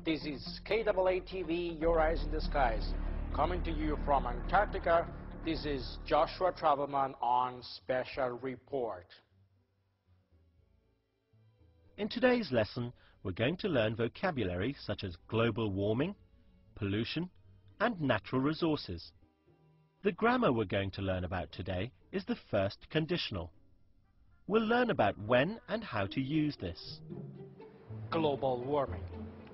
This is KAA-TV, Your Eyes in the Skies. Coming to you from Antarctica, this is Joshua Travelman on Special Report. In today's lesson, we're going to learn vocabulary such as global warming, pollution, and natural resources. The grammar we're going to learn about today is the first conditional. We'll learn about when and how to use this. Global warming.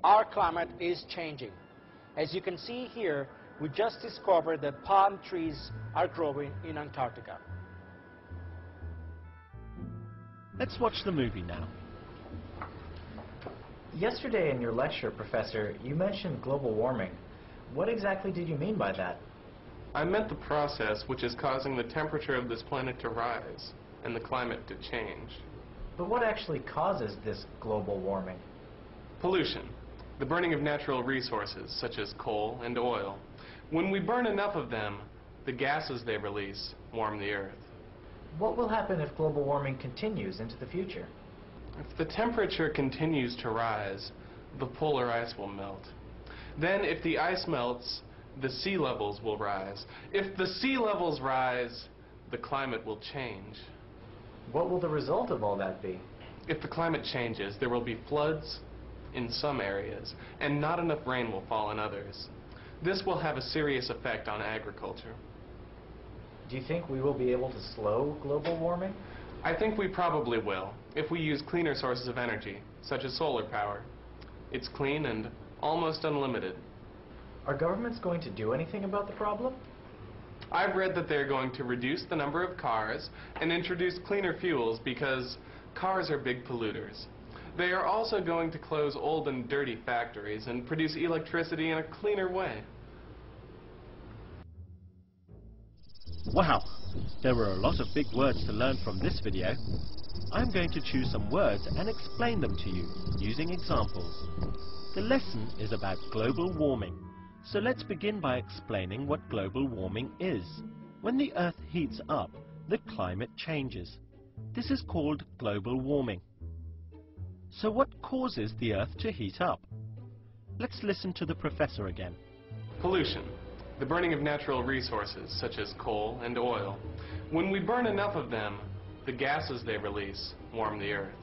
Our climate is changing. As you can see here, we just discovered that palm trees are growing in Antarctica. Let's watch the movie now. Yesterday in your lecture, Professor, you mentioned global warming. What exactly did you mean by that? I meant the process which is causing the temperature of this planet to rise and the climate to change. But what actually causes this global warming? Pollution, the burning of natural resources such as coal and oil. When we burn enough of them, the gases they release warm the earth. What will happen if global warming continues into the future? If the temperature continues to rise, the polar ice will melt. Then if the ice melts, the sea levels will rise. If the sea levels rise, the climate will change. What will the result of all that be? If the climate changes, there will be floods in some areas, and not enough rain will fall in others. This will have a serious effect on agriculture. Do you think we will be able to slow global warming? I think we probably will, if we use cleaner sources of energy, such as solar power. It's clean and almost unlimited. Are governments going to do anything about the problem? I've read that they're going to reduce the number of cars and introduce cleaner fuels because cars are big polluters. They are also going to close old and dirty factories and produce electricity in a cleaner way. Wow, there were a lot of big words to learn from this video. I'm going to choose some words and explain them to you using examples. The lesson is about global warming, so let's begin by explaining what global warming is. When the Earth heats up, the climate changes. This is called global warming. So what causes the Earth to heat up? Let's listen to the professor again. Pollution, the burning of natural resources such as coal and oil. When we burn enough of them, the gases they release warm the earth.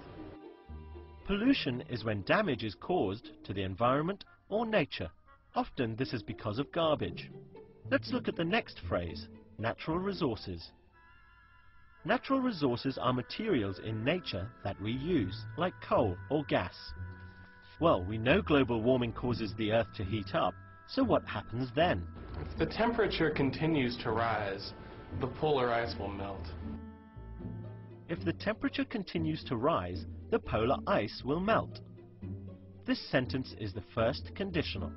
Pollution is when damage is caused to the environment or nature. Often this is because of garbage. Let's look at the next phrase, natural resources. Natural resources are materials in nature that we use, like coal or gas. Well, we know global warming causes the Earth to heat up, so what happens then? If the temperature continues to rise, the polar ice will melt. If the temperature continues to rise, the polar ice will melt. This sentence is the first conditional.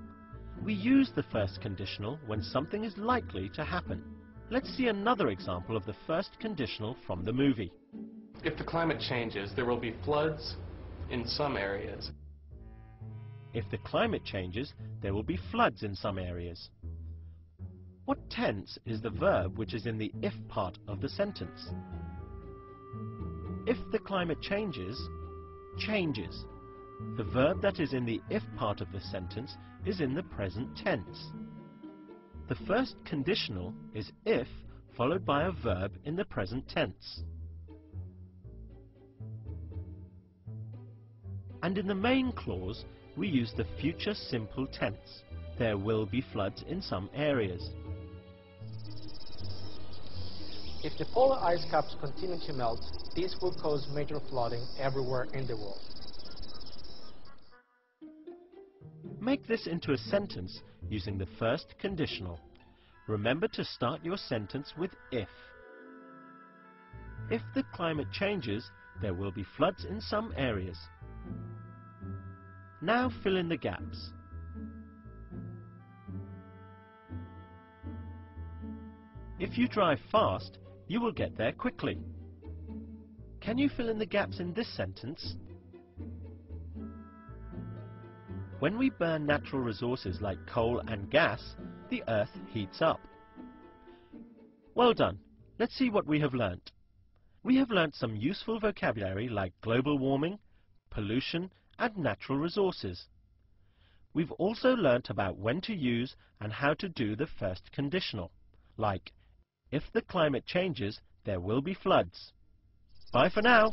We use the first conditional when something is likely to happen. Let's see another example of the first conditional from the movie. If the climate changes, there will be floods in some areas. If the climate changes, there will be floods in some areas. What tense is the verb which is in the if part of the sentence? If the climate changes, changes. The verb that is in the if part of the sentence is in the present tense. The first conditional is if followed by a verb in the present tense. And in the main clause, we use the future simple tense. There will be floods in some areas. If the polar ice caps continue to melt, this will cause major flooding everywhere in the world. Make this into a sentence using the first conditional. Remember to start your sentence with if. If the climate changes, there will be floods in some areas. Now fill in the gaps. If you drive fast, you will get there quickly. Can you fill in the gaps in this sentence? When we burn natural resources like coal and gas, the Earth heats up. Well done. Let's see what we have learnt. We have learnt some useful vocabulary like global warming, pollution, and natural resources. We've also learnt about when to use and how to do the first conditional, like, if the climate changes, there will be floods. Bye for now.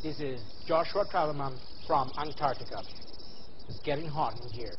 This is Joshua Travelman from Antarctica. It's getting hot in here.